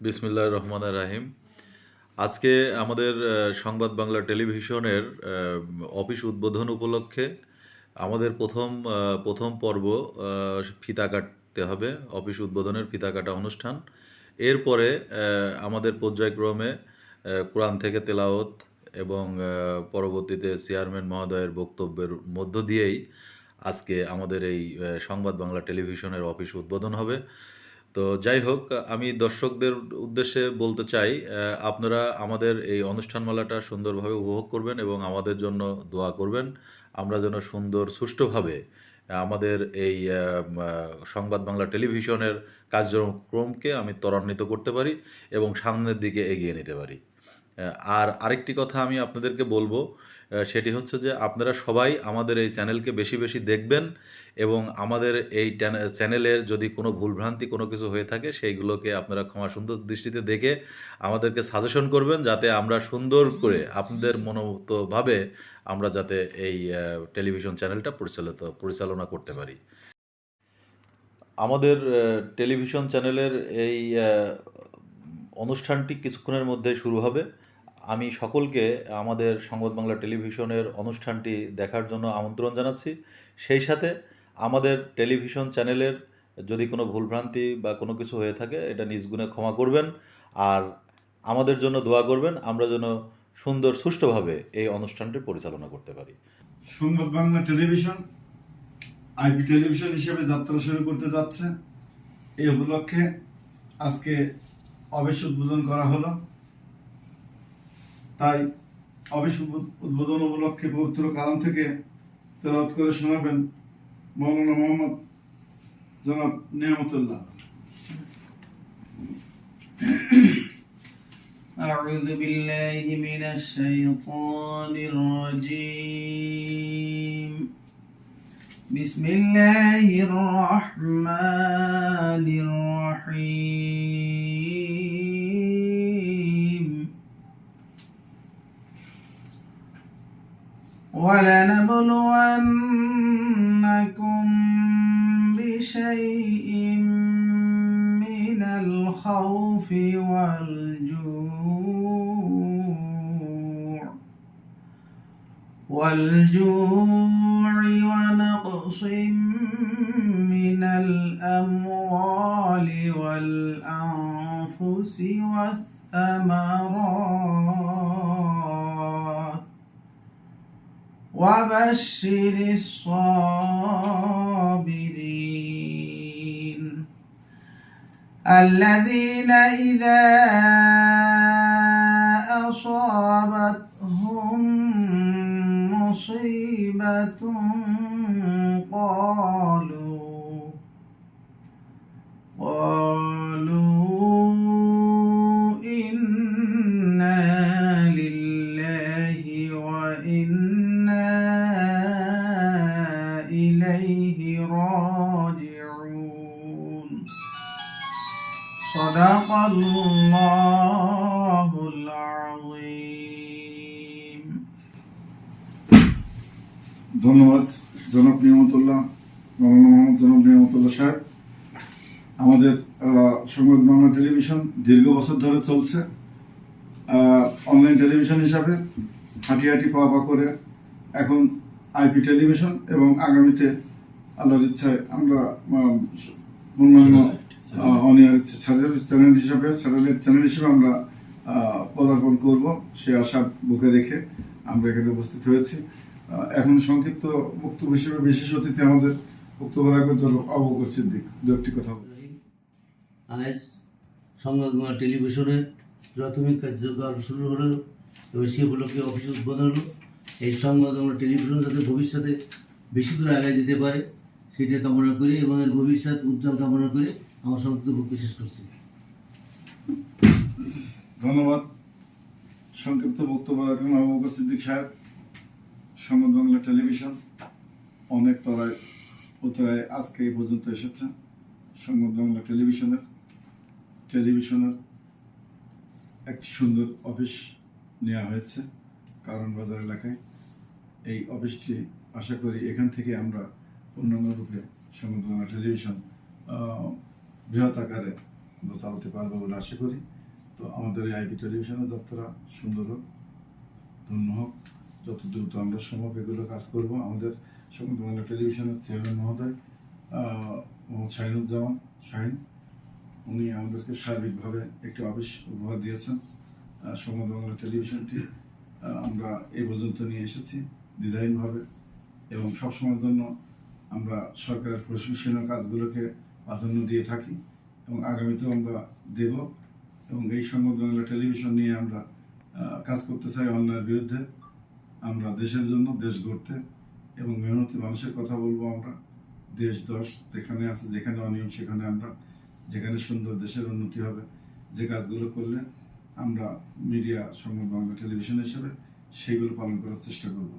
বিসমিল্লাহির রহমানির রাহিম। আজকে আমাদের সংবাদ বাংলা টেলিভিশনের অফিস উদ্বোধন উপলক্ষে আমাদের প্রথম পর্ব ফিতা কাটতে হবে। অফিস উদ্বোধনের ফিতা কাটা অনুষ্ঠান। এরপরে আমাদের পর্যায়ক্রমে কোরআন থেকে তেলাওয়াত এবং পরবর্তীতে চেয়ারম্যান মহোদয়ের বক্তব্যের মধ্য দিয়েই আজকে আমাদের এই সংবাদ বাংলা টেলিভিশনের অফিস উদ্বোধন হবে। তো যাই হোক, আমি দর্শকদের উদ্দেশ্যে বলতে চাই, আপনারা আমাদের এই অনুষ্ঠানমালাটা সুন্দরভাবে উপভোগ করবেন এবং আমাদের জন্য দোয়া করবেন। আমরা যেন সুন্দর সুষ্ঠুভাবে আমাদের এই সংবাদ বাংলা টেলিভিশনের কার্যক্রমকে আমি ত্বরান্বিত করতে পারি এবং সামনের দিকে এগিয়ে নিতে পারি। আর আরেকটি কথা আমি আপনাদেরকে বলব, সেটি হচ্ছে যে আপনারা সবাই আমাদের এই চ্যানেলকে বেশি বেশি দেখবেন এবং আমাদের এই চ্যানেলের যদি কোনো ভুলভ্রান্তি কোনো কিছু হয়ে থাকে সেইগুলোকে আপনারা ক্ষমা সুন্দর দৃষ্টিতে দেখে আমাদেরকে সাজেশন করবেন, যাতে আমরা সুন্দর করে আপনাদের মনোমতভাবে আমরা যাতে এই টেলিভিশন চ্যানেলটা পরিচালনা করতে পারি। আমাদের টেলিভিশন চ্যানেলের এই অনুষ্ঠানটি কিছুক্ষণের মধ্যে শুরু হবে। আমি সকলকে আমাদের সংবাদ বাংলা টেলিভিশনের অনুষ্ঠানটি দেখার জন্য আমন্ত্রণ জানাচ্ছি। সেই সাথে আমাদের টেলিভিশন চ্যানেলের যদি কোনো ভুলভ্রান্তি বা কোনো কিছু হয়ে থাকে এটা নিজ গুণে ক্ষমা করবেন। আর আমাদের জন্য দোয়া করবেন, আমরা যেন সুন্দর সুষ্ঠুভাবে এই অনুষ্ঠানটি পরিচালনা করতে পারি। সংবাদ বাংলা টেলিভিশন আইপি টেলিভিশন হিসেবে যাত্রা শুরু করতে যাচ্ছে। এই উপলক্ষে আজকে অফিস উদ্বোধন করা হলো। তাই অফিস উদ্বোধন উপলক্ষে পবিত্র কালাম থেকে তেলাওয়াত করে শোনাবেন মৌলানা মোহাম্মদ জনাব নিয়ামতুল্লাহ। أعوذ بالله من الشيطان الرجيم. بسم الله الرحمن الرحيم. ولنبلونكم بشيء من الخوف والجوع ونقص من الأموال والأنفس والثمرات وبشر الصابرين الذين إذا أصابتهم مصيبة قالوا إنا لله وإنا إليه راجعون. صدق الله العظيم. ধন্যবাদ জনাব নিয়ামতুল্লাহ, মৌলানা মোহাম্মদ জনাব নিয়ামতুল্লাহ সাহেব। আমাদের সংবাদ বাংলা টেলিভিশন দীর্ঘ বছর ধরে চলছে অনলাইন টেলিভিশন হিসাবে, হাঁটি পা করে এখন আইপি টেলিভিশন, এবং আগামীতে আল্লাহর ইচ্ছায় আমরা অন্যান্য স্যাটেলাইট চ্যানেল হিসেবে আমরা পদার্পণ করব, সে আশা বুকে রেখে আমরা এখানে উপস্থিত হয়েছি। এখন সংক্ষিপ্ত বক্তব্য হিসেবে বিশেষ অতিথি আমাদের বক্তব্য রাখবেন জনাব আবু বকর সিদ্দিক। দু একটি কথা। আজ সংবাদ বাংলা টেলিভিশনের প্রাথমিক কার্যক্রম শুরু হলো এবং সে উপলক্ষে অফিস উদ্বোধন হলো। এই সংবাদ বাংলা টেলিভিশন যাতে ভবিষ্যতে বেশি দূর আগে যেতে পারে সেটা কামনা করি এবং এর ভবিষ্যৎ উজ্জ্বল কামনা করে আমার সংক্ষিপ্ত বক্তব্য শেষ করছি। ধন্যবাদ। সংক্ষিপ্ত বক্তব্য রাখবেন আবু বকর সিদ্দিক সাহেব। সংবাদ বাংলা টেলিভিশন অনেক উত্তরায় আজকে এই পর্যন্ত এসেছে। সংবাদ বাংলা টেলিভিশনের একটি সুন্দর অফিস নেওয়া হয়েছে কারণ বাজার এলাকায়। এই অফিসটি আশা করি এখান থেকে আমরা অন্যান্য রূপে সংবাদ বাংলা টেলিভিশন বৃহৎ আকারে আমরা চালাতে পারবো বলে আশা করি। তো আমাদের এই আইপি টেলিভিশনের যাত্রা সুন্দর হোক, ধন্য হোক, যত দ্রুত আমরা সম্ভব এগুলো কাজ করব। আমাদের সংবাদ বাংলা টেলিভিশনের চেয়ারম্যান মহোদয় মোহাম্মদ শাহিনুজ্জামান শাহিন, উনি আমাদেরকে সার্বিকভাবে একটি অফিস উপহার দিয়েছেন। সংবাদ বাংলা টেলিভিশনটি আমরা এই পর্যন্ত নিয়ে এসেছি দ্বিধাহীনভাবে, এবং সবসময়ের জন্য আমরা সরকারের প্রশংসনীয় কাজগুলোকে প্রাধান্য দিয়ে থাকি এবং আগামীতেও আমরা দেব। এবং এই সংবাদ বাংলা টেলিভিশন নিয়ে আমরা কাজ করতে চাই অন্যায়ের বিরুদ্ধে। আমরা দেশের জন্য, দেশ গড়তে এবং মেহনতি মানুষের কথা বলবো। আমরা দেশ দশ যেখানে আছে, যেখানে অনিয়ম সেখানে আমরা, যেখানে সুন্দর দেশের উন্নতি হবে, যে কাজগুলো করলে আমরা মিডিয়া সংবাদ বাংলা টেলিভিশন হিসেবে সেইগুলো পালন করার চেষ্টা করব।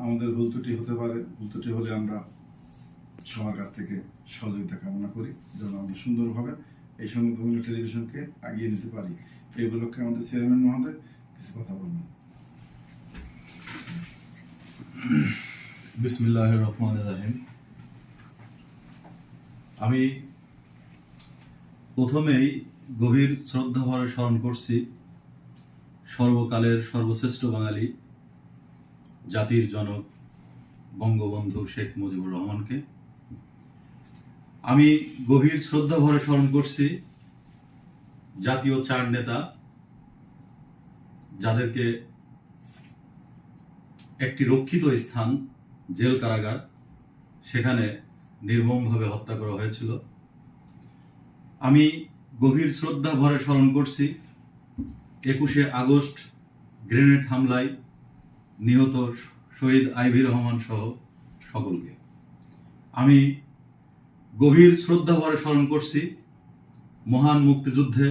আমাদের ভুল ত্রুটি হতে পারে, ভুল ত্রুটি হলে আমরা সবার কাছ থেকে সহযোগিতা কামনা করি যেন আমরা সুন্দরভাবে এই সংবাদ বাংলা টেলিভিশনকে এগিয়ে নিতে পারি। এই উপলক্ষে আমাদের চেয়ারম্যান মহোদয় কিছু কথা বলবেন। বিসমিল্লাহির রহমানির রহিম। আমি প্রথমেই গভীর শ্রদ্ধা ভরে স্মরণ করছি সর্বকালের সর্বশ্রেষ্ঠ বাঙালি, জাতির জনক বঙ্গবন্ধু শেখ মুজিবুর রহমানকে। আমি গভীর শ্রদ্ধা ভরে স্মরণ করছি জাতীয় চার নেতা, যাদেরকে একটি রক্ষিত স্থান জেল কারাগার, সেখানে নির্মমভাবে হত্যা করা হয়েছিল। আমি গভীর শ্রদ্ধা ভরে স্মরণ করছি 21শে আগস্ট গ্রেনেড হামলায় নিহত শহীদ আইভি রহমান সহ সকলকে। আমি গভীর শ্রদ্ধা ভরে স্মরণ করছি মহান মুক্তিযুদ্ধে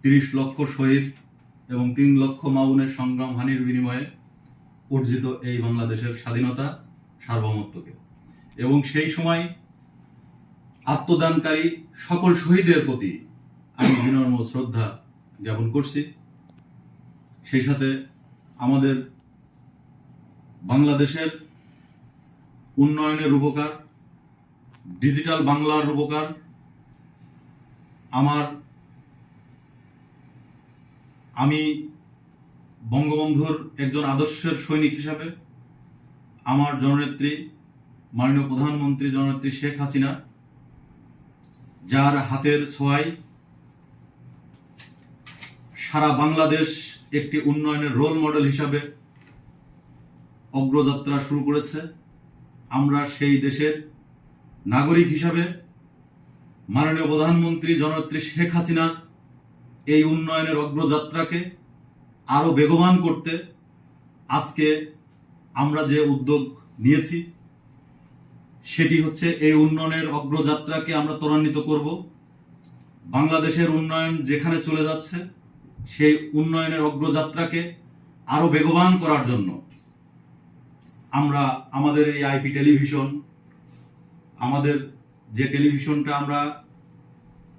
30 লক্ষ শহীদ এবং 3 লক্ষ মা-বোনের সংগ্রাম হানির বিনিময়ে অর্জিত এই বাংলাদেশের স্বাধীনতা সার্বভৌমত্বকে, এবং সেই সময় আত্মদানকারী সকল শহীদের প্রতি আমি বিনম্র শ্রদ্ধা জ্ঞাপন করছি। সেই সাথে আমাদের বাংলাদেশের উন্নয়নের রূপকার, ডিজিটাল বাংলার রূপকার আমি বঙ্গবন্ধুর একজন আদর্শের সৈনিক হিসাবে আমার জননেত্রী মাননীয় প্রধানমন্ত্রী জননেত্রী শেখ হাসিনা, যার হাতের ছোঁয়ায় সারা বাংলাদেশ একটি উন্নয়নের রোল মডেল হিসাবে অগ্রযাত্রা শুরু করেছে, আমরা সেই দেশের নাগরিক হিসাবে মাননীয় প্রধানমন্ত্রী জননেত্রী শেখ হাসিনার এই উন্নয়নের অগ্রযাত্রাকে আরো বেগবান করতে আজকে আমরা যে উদ্যোগ নিয়েছি সেটি হচ্ছে এই উন্নয়নের অগ্রযাত্রাকে আমরা ত্বরান্বিত করব। বাংলাদেশের উন্নয়ন যেখানে চলে যাচ্ছে সেই উন্নয়নের অগ্রযাত্রাকে আরো বেগবান করার জন্য আমরা আমাদের এই আইপি টেলিভিশন, আমাদের যে টেলিভিশনটা আমরা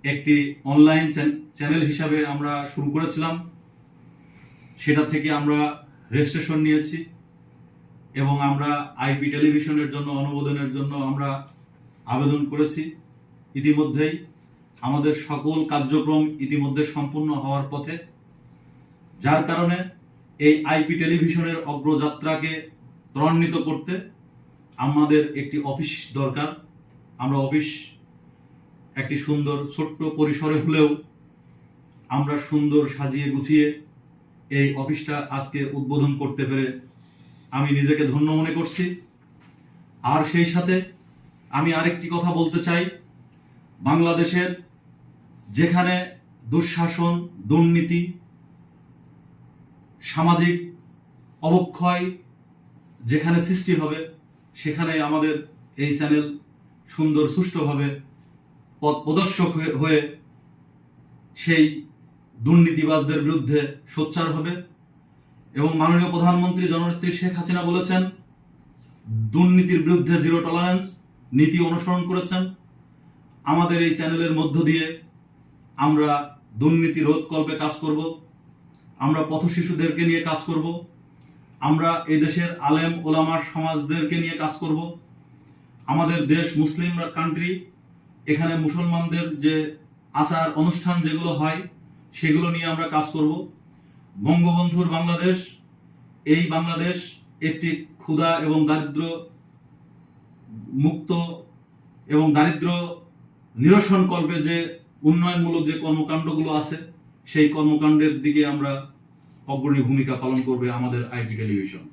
একটি অনলাইন চ্যানেল হিসাবে আমরা শুরু করেছিলাম, সেটা থেকে আমরা রেজিস্ট্রেশন নিয়েছি এবং আমরা আইপি টেলিভিশনের জন্য অনুমোদনের জন্য আমরা আবেদন করেছি। ইতিমধ্যেই আমাদের সকল কার্যক্রম ইতিমধ্যে সম্পূর্ণ হওয়ার পথে, যার কারণে এই আইপি টেলিভিশনের অগ্রযাত্রাকে ত্বরান্বিত করতে আমাদের একটি অফিস দরকার। আমরা অফিস একটি সুন্দর ছোট্ট পরিসরে হলেও আমরা সুন্দর সাজিয়ে গুছিয়ে এই অফিসটা আজকে উদ্বোধন করতে পেরে আমি নিজেকে ধন্য মনে করছি। আর সেই সাথে আমি আরেকটি কথা বলতে চাই, বাংলাদেশের যেখানে দুঃশাসন, দুর্নীতি, সামাজিক অবক্ষয় যেখানে সৃষ্টি হবে, সেখানে আমাদের এই চ্যানেল সুন্দর সুষ্ঠুভাবে পথ প্রদর্শক হয়ে সেই দুর্নীতিবাজদের বিরুদ্ধে সোচ্চার হবে। এবং মাননীয় প্রধানমন্ত্রী জননেত্রী শেখ হাসিনা বলেছেন দুর্নীতির বিরুদ্ধে জিরো টলারেন্স নীতি অনুসরণ করেছেন। আমাদের এই চ্যানেলের মধ্য দিয়ে আমরা দুর্নীতি রোধকল্পে কাজ করব, আমরা পথশিশুদেরকে নিয়ে কাজ করব, আমরা এই দেশের আলেম ওলামার সমাজদেরকে নিয়ে কাজ করব। আমাদের দেশ মুসলিম কান্ট্রি, এখানে মুসলমানদের যে আচার অনুষ্ঠান যেগুলো হয় সেগুলো নিয়ে আমরা কাজ করব। বঙ্গবন্ধুর বাংলাদেশ, এই বাংলাদেশ একটি ক্ষুধা এবং দারিদ্র মুক্ত এবং দারিদ্র নিরসন কল্পে যে উন্নয়নমূলক যে কর্মকাণ্ডগুলো আছে সেই কর্মকাণ্ডের দিকে আমরা অগ্রণী ভূমিকা পালন করবে আমাদের আইপি টেলিভিশন।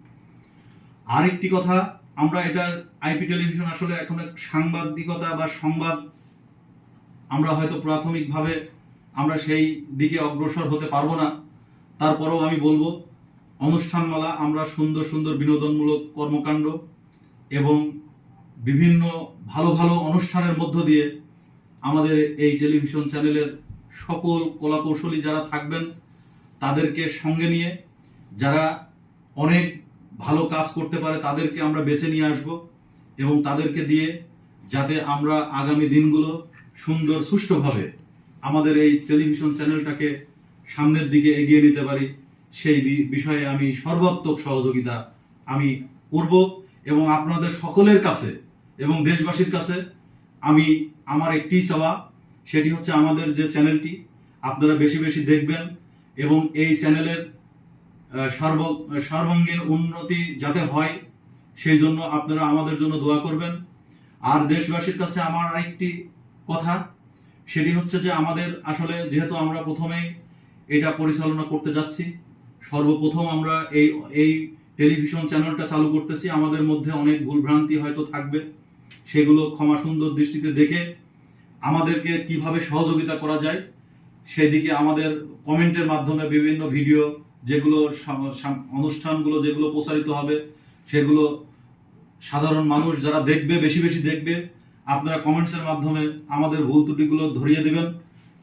আরেকটি কথা, আমরা এটা আইপি টেলিভিশন আসলে এখন সাংবাদিকতা বা সংবাদ আমরা হয়তো প্রাথমিকভাবে আমরা সেই দিকে অগ্রসর হতে পারবো না, তারপরেও আমি বলবো অনুষ্ঠানমালা আমরা সুন্দর সুন্দর বিনোদনমূলক কর্মকাণ্ড এবং বিভিন্ন ভালো ভালো অনুষ্ঠানের মধ্য দিয়ে আমাদের এই টেলিভিশন চ্যানেলের সকল কলাকৌশলী যারা থাকবেন তাদেরকে সঙ্গে নিয়ে, যারা অনেক ভালো কাজ করতে পারে তাদেরকে আমরা বেছে নিয়ে আসব এবং তাদেরকে দিয়ে যাতে আমরা আগামী দিনগুলো সুন্দর সুষ্ঠুভাবে আমাদের এই টেলিভিশন চ্যানেলটাকে সামনের দিকে এগিয়ে নিতে পারি, সেই বিষয়ে আমি সর্বাত্মক সহযোগিতা আমি করব। এবং আপনাদের সকলের কাছে এবং দেশবাসীর কাছে আমি আমার একটি চাওয়া, সেটি হচ্ছে আমাদের যে চ্যানেলটি আপনারা বেশি বেশি দেখবেন এবং এই চ্যানেলের সর্বাঙ্গীন উন্নতি যাতে হয় সেই জন্য আপনারা আমাদের জন্য দোয়া করবেন। আর দেশবাসীর কাছে আমার আরেকটি কথা, সেটি হচ্ছে যে আমাদের আসলে যেহেতু আমরা প্রথমেই এটা পরিচালনা করতে যাচ্ছি, সর্বপ্রথম আমরা এই টেলিভিশন চ্যানেলটা চালু করতেছি, আমাদের মধ্যে অনেক ভুলভ্রান্তি হয়তো থাকবে, সেগুলো ক্ষমা সুন্দর দৃষ্টিতে দেখে আমাদেরকে কিভাবে সহযোগিতা করা যায় সেদিকে আমাদের কমেন্টের মাধ্যমে বিভিন্ন ভিডিও যেগুলো অনুষ্ঠানগুলো যেগুলো প্রচারিত হবে সেগুলো সাধারণ মানুষ যারা দেখবে বেশি বেশি দেখবে, আপনারা কমেন্টসের মাধ্যমে আমাদের ভুল ত্রুটিগুলো ধরিয়ে দেবেন,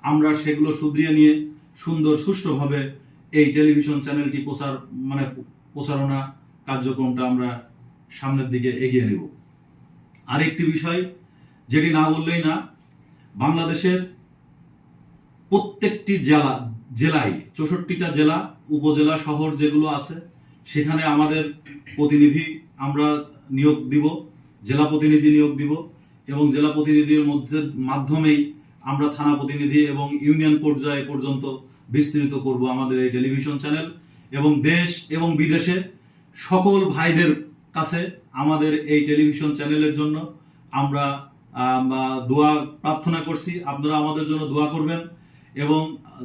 আমরা সেগুলো শুধরিয়ে নিয়ে সুন্দর সুষ্ঠুভাবে এই টেলিভিশন চ্যানেলটি প্রচারণা কার্যক্রমটা আমরা সামনের দিকে এগিয়ে নেব। আরেকটি বিষয় যেটি না বললেই না, বাংলাদেশের প্রত্যেকটি জেলায় 64টা জেলা উপজেলা শহর যেগুলো আছে সেখানে আমাদের প্রতিনিধি আমরা নিয়োগ দিব, জেলা প্রতিনিধি নিয়োগ দিব এবং জেলা প্রতিনিধির মাধ্যমেই আমরা থানা প্রতিনিধি এবং ইউনিয়ন পর্যায়ে পর্যন্ত বিস্তৃত করব আমাদের এই টেলিভিশন চ্যানেল। এবং দেশ এবং বিদেশে সকল ভাইদের কাছে আমাদের এই টেলিভিশন চ্যানেলের জন্য আমরা দোয়া প্রার্থনা করছি, আপনারা আমাদের জন্য দোয়া করবেন এবং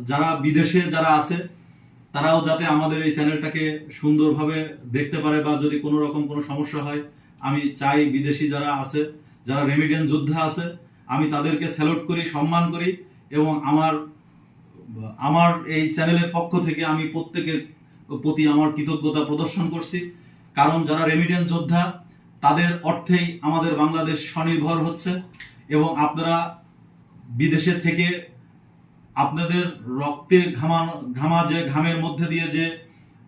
যারা বিদেশে যারা আছে তারাও যাতে আমাদের এই চ্যানেলটাকে সুন্দরভাবে দেখতে পারে, বা যদি কোনো রকম কোনো সমস্যা হয় আমি চাই বিদেশি যারা আছে, যারা রেমিডেন্স যোদ্ধা আছে, আমি তাদেরকে স্যালুট করি, সম্মান করি এবং আমার এই চ্যানেলের পক্ষ থেকে আমি প্রত্যেকের প্রতি আমার কৃতজ্ঞতা প্রদর্শন করছি। কারণ যারা রেমিডেন্স যোদ্ধা তাদের অর্থেই আমাদের বাংলাদেশ স্বনির্ভর হচ্ছে এবং আপনারা বিদেশে থেকে আপনাদের রক্তে ঘামা যে ঘামের মধ্যে দিয়ে যে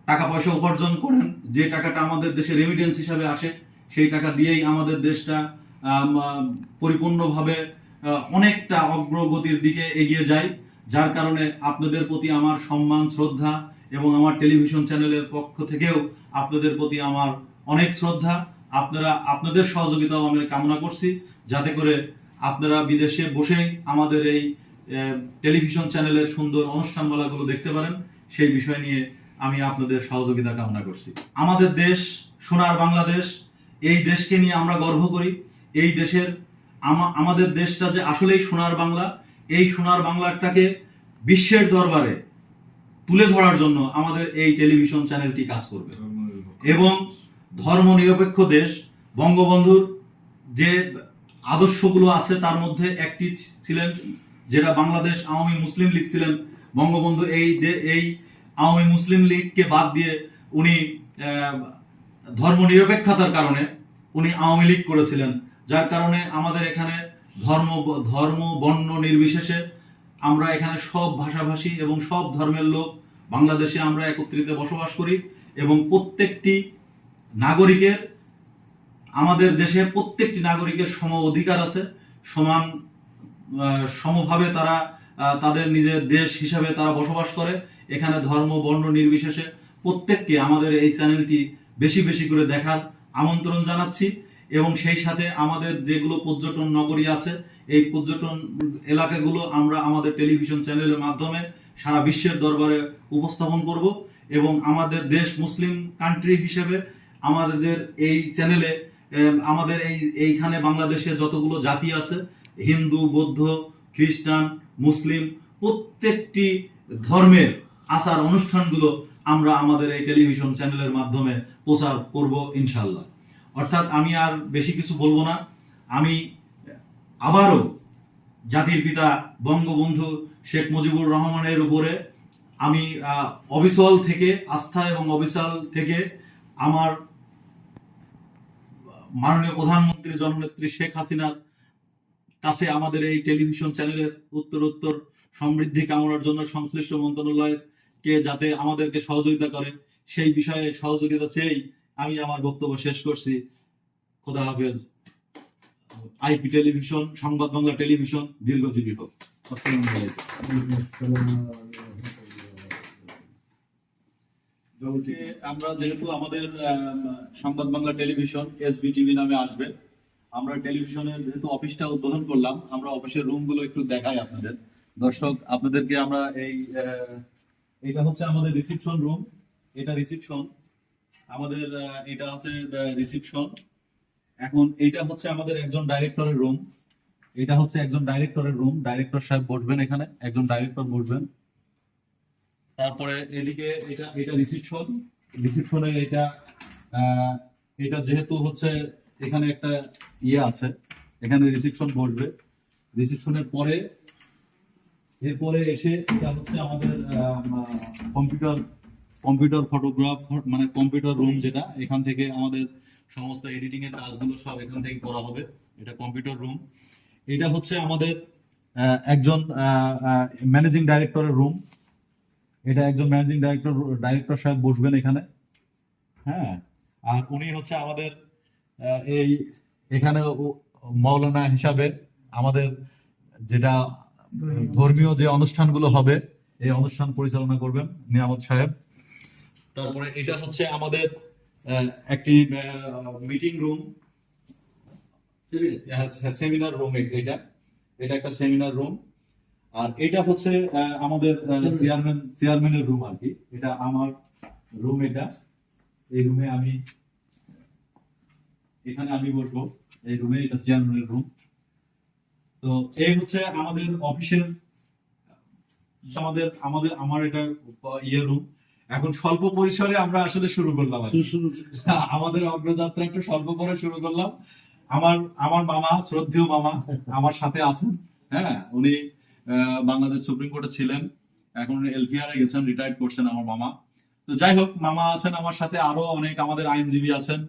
টাকা পয়সা উপার্জন করেন, যে টাকাটা আমাদের দেশে রেমিডেন্স হিসাবে আসে, সেই টাকা দিয়েই আমাদের দেশটা পরিপূর্ণভাবে অনেকটা অগ্রগতির দিকে এগিয়ে যায়। যার কারণে আপনাদের প্রতি আমার সম্মান শ্রদ্ধা এবং আমার টেলিভিশন চ্যানেলের পক্ষ থেকেও আপনাদের প্রতি আমার অনেক শ্রদ্ধা। আপনাদের সহযোগিতাও আমি কামনা করছি যাতে করে আপনারা বিদেশে বসেই আমাদের এই টেলিভিশন চ্যানেলের সুন্দর অনুষ্ঠানমালাগুলো দেখতে পারেন, সেই বিষয় নিয়ে আমি আপনাদের সহযোগিতা কামনা করছি। আমাদের দেশ সোনার বাংলাদেশ, এই দেশকে নিয়ে আমরা গর্ব করি। এই দেশের আমাদের দেশটা যে আসলেই সোনার বাংলা, এই সোনার বাংলাটাকে বিশ্বের দরবারে তুলে ধরার জন্য আমাদের এই টেলিভিশন চ্যানেলটি কাজ করবে। এবং ধর্মনিরপেক্ষ দেশ, বঙ্গবন্ধুর যে আদর্শগুলো আছে তার মধ্যে একটি ছিলেন যেটা বাংলাদেশ আওয়ামী মুসলিম লীগ ছিলেন। বঙ্গবন্ধু এই আওয়ামী মুসলিম লীগকে বাদ দিয়ে উনি ধর্মনিরপেক্ষতার কারণে উনি আওয়ামী লীগ করেছিলেন, যার কারণে আমাদের এখানে ধর্ম বর্ণ নির্বিশেষে আমরা এখানে সব ভাষাভাষী এবং সব ধর্মের লোক বাংলাদেশে আমরা একত্রিত বসবাস করি এবং প্রত্যেকটি নাগরিকের, আমাদের দেশে প্রত্যেকটি নাগরিকের সম অধিকার আছে, সমভাবে তারা তাদের নিজের দেশ হিসাবে তারা বসবাস করে। এখানে ধর্ম বর্ণ নির্বিশেষে প্রত্যেককে আমাদের এই চ্যানেলটি বেশি বেশি করে দেখার আমন্ত্রণ জানাচ্ছি এবং সেই সাথে আমাদের যেগুলো পর্যটন নগরী আছে এই পর্যটন এলাকাগুলো আমরা আমাদের টেলিভিশন চ্যানেলের মাধ্যমে সারা বিশ্বের দরবারে উপস্থাপন করব এবং আমাদের দেশ মুসলিম কান্ট্রি হিসেবে আমাদের এই চ্যানেলে আমাদের এইখানে বাংলাদেশে যতগুলো জাতি আছে হিন্দু, বৌদ্ধ, খ্রিস্টান, মুসলিম প্রত্যেকটি ধর্মের আচার অনুষ্ঠানগুলো আমরা আমাদের এই টেলিভিশন চ্যানেলের মাধ্যমে প্রচার করব ইনশাল্লাহ। অর্থাৎ আমি আর বেশি কিছু বলবো না। আমি আবারও জাতির পিতা বঙ্গবন্ধু শেখ মুজিবুর রহমানের উপরে আমি অবিচল থেকে আস্থা এবং অবিচল থেকে আমার মাননীয় প্রধানমন্ত্রী জননেত্রী শেখ হাসিনার কাছে আমাদের এই টেলিভিশন চ্যানেলের উত্তরোত্তর সমৃদ্ধি কামনার জন্য সংশ্লিষ্ট মন্ত্রণালয়কে যাতে আমাদেরকে সহযোগিতা করে সেই বিষয়ে সহযোগিতা চেয়েই আমি আমার বক্তব্য শেষ করছি। খোদা হাফেজ। আইপি টেলিভিশন, সংবাদ বাংলা টেলিভিশন দীর্ঘজীবী হোক। আসসালামু আলাইকুম। আমরা যেহেতু আমাদের সংবাদ বাংলা টেলিভিশন SBTV নামে আসবে, আমরা টেলিভিশনের যেহেতু অফিসটা উদ্বোধন করলাম, আমরা অফিসের রুমগুলো একটু দেখাই আপনাদের দর্শক। আপনাদেরকে আমরা এটা হচ্ছে আমাদের রিসিপশন রুম, এটা রিসিপশন আমাদের, এটা হচ্ছে রিসিপশন। এখন এটা হচ্ছে আমাদের একজন ডাইরেক্টরের রুম, এটা হচ্ছে একজন ডাইরেক্টরের রুম। ডাইরেক্টর সাহেব বসবেন এখানে, একজন ডাইরেক্টর বসবেন। তারপরে এদিকে এটা রিসিপশন, রিসিপশনের এটা যেহেতু হচ্ছে এখানে একটা আছে, এখানে রিসিপশন বসবে। রিসিপশনের পরে এরপরে এসে এটা হচ্ছে আমাদের কম্পিউটার ফটোগ্রাফ, মানে কম্পিউটার রুম, যেটা এখান থেকে আমাদের সমস্ত এডিটিং এর কাজগুলো সব এখান থেকে করা হবে। এটা কম্পিউটার রুম। এটা হচ্ছে আমাদের একজন ম্যানেজিং ডাইরেক্টরের রুম। এটা একজন ম্যানেজিং ডাইরেক্টর সাহেব বসবেন এখানে। হ্যাঁ, আর উনি হচ্ছে আমাদের এখানে মাওলানা হিসাবে আমাদের যেটা ধর্মীয় যে অনুষ্ঠানগুলো হবে এই অনুষ্ঠান পরিচালনা করবেন নিয়ামত সাহেব। তারপরে এটা হচ্ছে আমাদের একটি মিটিং রুম, সেমিনার রুম। এটা একটা সেমিনার রুম। আর এটা হচ্ছে আমাদের চেয়ারম্যানের রুম আর কি। এটা আমার রুম, এই রুমে এখানে আমি বসবো এই রুমে, এটা চেয়ারম্যানের রুম। তো এই হচ্ছে আমাদের অফিসের আমার এটা রুম। এখন স্বল্প পরিসরে আমরা আসলে শুরু করলাম আমাদের অগ্রযাত্রা একটু স্বল্প করে শুরু করলাম। আমার মামা, শ্রদ্ধেয় মামা আমার সাথে আছেন। হ্যাঁ, উনি বাংলাদেশ সুপ্রিম কোর্টে ছিলেন, এখন LPR এ গেছেন, রিটায়ার্ড করছেন আমার মামা। তো যাই হোক, মামা আছেন আমার সাথে, আরো অনেক আমাদের আইনজীবী আছেন।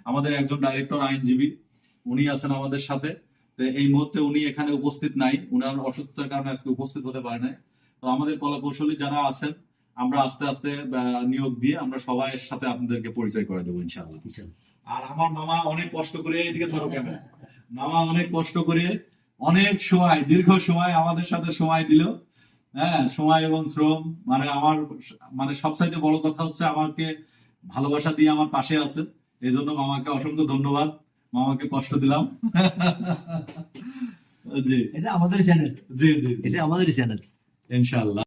আমাদের একজন ডাইরেক্টর আইনজীবী, উনি আছেন আমাদের সাথে। তো এই মুহূর্তে উনি এখানে উপস্থিত নাই, উনার অসুস্থতার কারণে আজকে উপস্থিত হতে পারে নাই। তো আমাদের কলা কৌশলী যারা আছেন, আমরা আস্তে আস্তে নিয়োগ দিয়ে আমরা সবাইয়ের সাথে আপনাদেরকে পরিচয় করে দেবো ইনশাআল্লাহ। আর আমার মামা অনেক কষ্ট করে, এদিকে ধরো কেন, মামা অনেক কষ্ট করে অনেক সময়, দীর্ঘ সময় আমাদের সাথে সময় দিল। হ্যাঁ, সময় এবং শ্রম, আমার সবচাইতে বড় কথা হচ্ছে আমাকে ভালোবাসা দিয়ে আমার পাশে আছে। এই জন্য মামাকে অসংখ্য ধন্যবাদ। মামাকে কষ্ট দিলাম। জি, এটা আমাদের চ্যানেল। জি জি, এটা আমাদের চ্যানেল ইনশাআল্লাহ।